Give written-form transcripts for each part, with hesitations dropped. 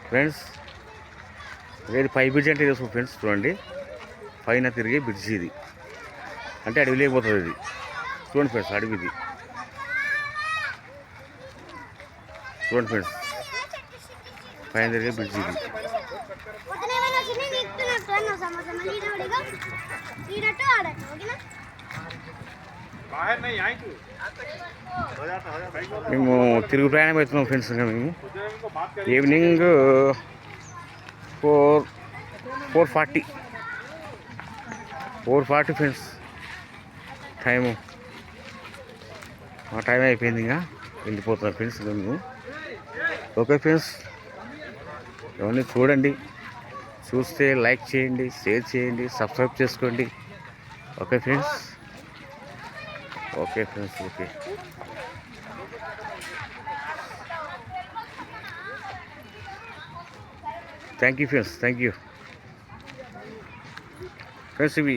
Friends ఇది పై bridge అంటే తెలుసు ఫ్రెండ్స్. చూడండి పైన తిరిగే బ్రిడ్జ్ ఇది, అంటే అడవి లేకపోతుంది ఇది. చూడండి ఫ్రెండ్స్, అడవిది చూడండి ఫ్రెండ్స్, పైన తిరిగే బ్రిడ్జ్ ఇది. మేము తిరుగు ప్రయాణం అవుతున్నాం ఫ్రెండ్స్. ఇంకా మేము ఈవినింగ్ 4:40 ఫ్రెండ్స్ టైము. ఆ టైం అయిపోయింది, ఇంకా వెళ్ళిపోతున్నాం ఫ్రెండ్స్ మేము. ఓకే ఫ్రెండ్స్, ఇవన్నీ చూడండి, చూస్తే లైక్ చేయండి, షేర్ చేయండి, సబ్స్క్రైబ్ చేసుకోండి. Okay friends, okay friends, okay. Thank you friends, thank you friends. ఇవి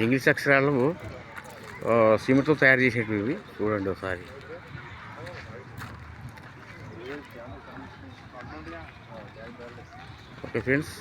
ఇంగ్లీష్ అక్షరాలు సిమెంట్తో తయారు చేసేటివి ఇవి. చూడండి ఒకసారి. Okay friends.